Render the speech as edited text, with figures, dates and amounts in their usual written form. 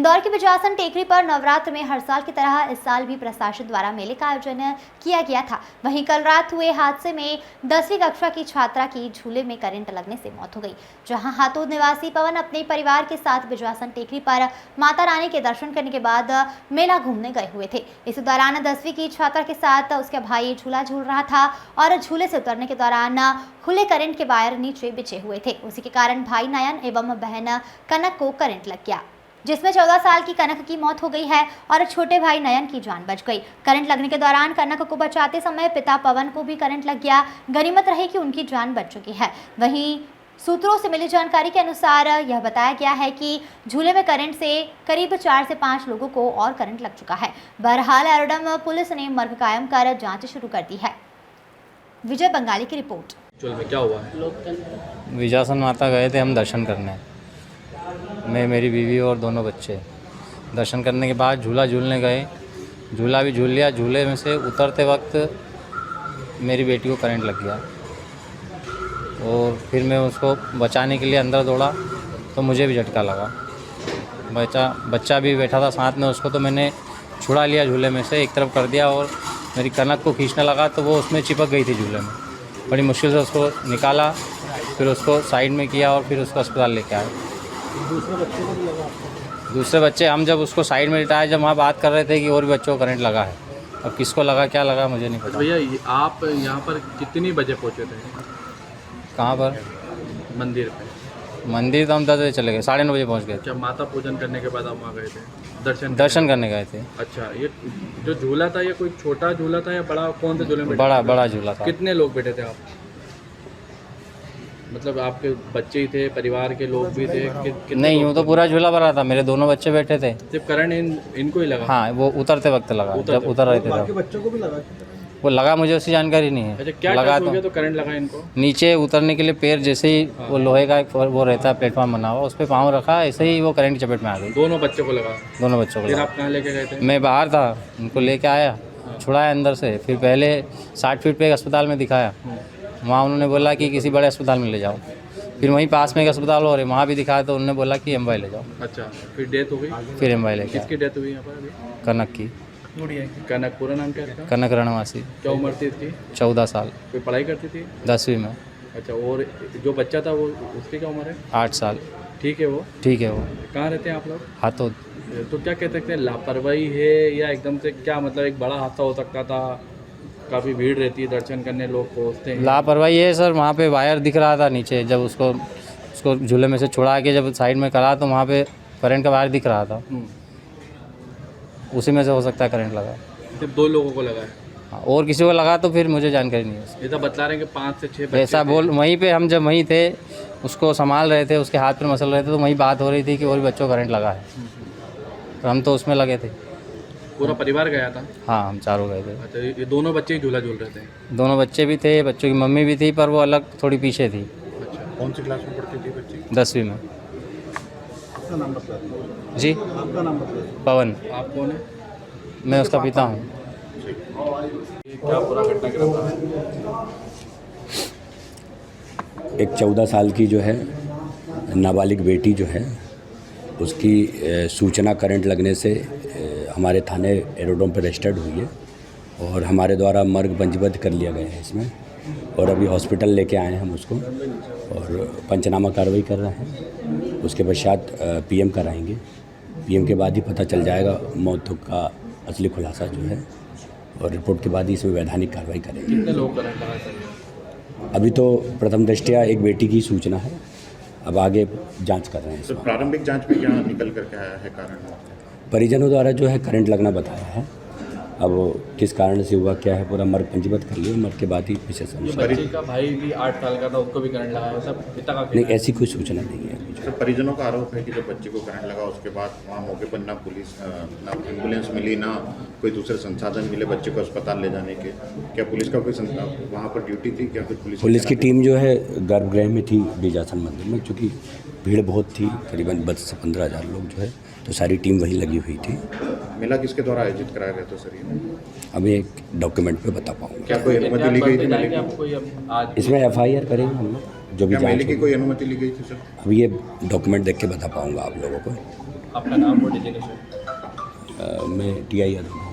इंदौर की बिजासन टेकरी पर नवरात्र में हर साल की तरह इस साल भी प्रशासन द्वारा मेले का आयोजन किया गया था। वहीं कल रात हुए हादसे में 10वीं कक्षा की छात्रा की झूले में करंट लगने से मौत हो गई। जहां हातोद निवासी पवन अपने परिवार के साथ बिजासन टेकरी पर माता रानी के दर्शन करने के बाद मेला घूमने गए हुए थे। इस दौरान 10वीं की छात्रा के साथ उसका भाई झूला झूल रहा था और झूले से उतरने के दौरान खुले करंट के वायर नीचे बिछे हुए थे। उसी के कारण भाई नयन एवं बहन कनक को करंट लग गया, जिसमें 14 साल की कनक की मौत हो गई है और छोटे भाई नयन की जान बच गई। करंट लगने के दौरान कनक को बचाते समय पिता पवन को भी करंट लग गया। गनीमत रही कि उनकी जान बच चुकी है। वहीं सूत्रों से मिली जानकारी के अनुसार यह बताया गया है कि झूले में करंट से करीब 4 से 5 लोगों को और करंट लग चुका है। बहरहाल एरोडम पुलिस ने मर्ग कायम कर जांच शुरू कर दी है। विजय बंगाली की रिपोर्ट। में क्या हुआ है? बिजासन माता गए थे हम दर्शन करने, मैं, मेरी बीवी और दोनों बच्चे। दर्शन करने के बाद झूला झूलने गए, झूला भी झूल लिया। झूले में से उतरते वक्त मेरी बेटी को करंट लग गया और फिर मैं उसको बचाने के लिए अंदर दौड़ा तो मुझे भी झटका लगा। बच्चा भी बैठा था साथ में, उसको तो मैंने छुड़ा लिया, झूले में से एक तरफ कर दिया और मेरी कनक को खींचने लगा तो वो उसमें चिपक गई थी झूले में। बड़ी मुश्किल से उसको निकाला, फिर उसको साइड में किया और फिर उसको अस्पताल लेके आए। दूसरे बच्चे हम जब उसको साइड में लिटाए, जब वहाँ बात कर रहे थे कि और भी बच्चों को करंट लगा है। अब किसको लगा क्या लगा मुझे नहीं पता। भैया आप यहाँ पर कितनी बजे पहुँचे थे? कहाँ पर? मंदिर पे। मंदिर तो हम 10 बजे चले गए, 9:30 बजे पहुँच गए। अच्छा, माता पूजन करने के बाद आप वहाँ गए थे दर्शन करने गए थे। अच्छा, ये जो झूला था ये कोई छोटा झूला था या बड़ा? कौन से झूले में? बड़ा झूला था। कितने लोग बैठे थे आप? मतलब आपके बच्चे ही थे, परिवार के लोग भी थे? नहीं, यूँ तो पूरा झूला भरा था, मेरे दोनों बच्चे बैठे थे। सिर्फ करंट इनको ही लगा? हाँ, वो उतरते वक्त लगा, जब उतर रहे थे तब। बच्चों को भी लगा? वो लगा, मुझे उसकी जानकारी नहीं है। अच्छा, क्या लगा तो करंट लगा इनको? नीचे उतरने के लिए पैर जैसे ही वो लोहे का एक वो रहता है प्लेटफॉर्म बना हुआ, उस पर पाँव रखा, ऐसे ही वो करंट की चपेट में आ गई। दोनों बच्चों को लगा? दोनों बच्चों को फिर लगा। आप कहाँ लेके गए थे? मैं बाहर था, उनको लेके आया, छुड़ाया अंदर से, फिर पहले 60 फीट पे एक अस्पताल में दिखाया। वहाँ उन्होंने बोला कि किसी बड़े अस्पताल में ले जाओ। फिर वहीं पास में एक अस्पताल और है, वहाँ भी दिखाया तो उन्होंने बोला कि एमवाई ले जाओ। अच्छा, फिर डेथ हो गई? फिर एमवाई ले गया। किसकी डेथ हुई यहाँ पर अभी? कनक की। कनक, पूरा नाम क्या था? कनक रणवासी। क्या उम्र थी इसकी? 14 साल। कोई पढ़ाई करती थी? 10वीं में। अच्छा, और जो बच्चा था वो उसकी क्या उम्र है? 8 साल। ठीक है वो? ठीक है वो। कहाँ रहते हैं आप लोग? हाथोद। तो क्या कह सकते हैं, लापरवाही है या एकदम से क्या, मतलब एक बड़ा हादसा हो सकता था? काफ़ी भीड़ रहती है, दर्शन करने लोग पहुँचते हैं। लापरवाही है सर, वहाँ पे वायर दिख रहा था नीचे, जब उसको झूले में से छुड़ा के जब साइड में करा तो वहाँ पे करंट का वायर दिख रहा था, उसी में से हो सकता है करंट लगा। सिर्फ 2 लोगों को लगा है? हाँ, और किसी को लगा तो फिर मुझे जानकारी नहीं है। ऐसा बतला रहे हैं कि 5 से 6 बच्चे ऐसा बोल, वहीं पे हम जब वहीं थे उसको संभाल रहे थे, उसके हाथ पर मसल रहे थे, तो वहीं बात हो रही थी कि और भी बच्चों को करंट लगा है, तो हम तो उसमें लगे थे। पूरा परिवार गया था? हाँ, हम चारों गए थे। अच्छा, ये दोनों बच्चे ही झूला झूल रहे थे? दोनों बच्चे भी थे, बच्चों की मम्मी भी थी, पर वो अलग थोड़ी पीछे थी। अच्छा, कौन सी क्लास में पढ़ती थी बच्ची? 10वीं में। आपका नाम बताइए। जी, आपका नाम बताइए। पवन। आप कौन है? मैं उसका पिता हूँ। क्या पूरा घटनाक्रम था? एक 14 साल की जो है नाबालिग बेटी जो है, उसकी सूचना करंट लगने से हमारे थाने एरोडोम पर रजिस्टर्ड हुई है और हमारे द्वारा मर्ग पंजीबद्ध कर लिया गया है इसमें, और अभी हॉस्पिटल लेके आए हैं हम उसको और पंचनामा कार्रवाई कर रहे हैं। उसके पश्चात पीएम कराएंगे। पीएम के बाद ही पता चल जाएगा मौत का असली खुलासा जो है, और रिपोर्ट के बाद ही इसमें वैधानिक कार्रवाई करेंगे। कितने लोग करंट लगा सर? अभी तो प्रथम दृष्टया एक बेटी की सूचना है, अब आगे जांच कर रहे हैं। तो प्रारंभिक जांच में क्या निकल करके आया है कारण? परिजनों द्वारा जो है करंट लगना बताया है, अब किस कारण से हुआ क्या है पूरा मर्ग पंजीबद्ध कर लिया, मर्ग के बाद ही पीछे समझ। बच्चे का भाई भी 8 साल का था, उसको भी करंट लगा है, सब पिता का? नहीं, ऐसी कोई सूचना नहीं है। तो परिजनों का आरोप है कि जब बच्चे को करंट लगा उसके बाद वहाँ मौके पर ना पुलिस, ना एम्बुलेंस मिली, ना कोई दूसरे संसाधन मिले बच्चे को अस्पताल ले जाने के। क्या पुलिस का कोई वहाँ पर ड्यूटी थी? क्या पुलिस की टीम जो है गर्भगृह में थी बिजासन मंदिर में, चूँकि भीड़ बहुत थी, करीबन 10 से 15 हज़ार लोग जो है, तो सारी टीम वहीं लगी हुई थी। मेला किसके द्वारा आयोजित कराया गया था सर ये? अभी एक डॉक्यूमेंट पे बता पाऊँगा। क्या कोई अनुमति ली गई थी? इसमें FIR करेंगे हम लोग, जो भी मेले जांच की कोई अनुमति ली गई थी सर? अभी ये डॉक्यूमेंट देख के बता पाऊँगा आप लोगों को। आपका नाम और डिजिग्नेशन? मैं टी आई यादव हूँ।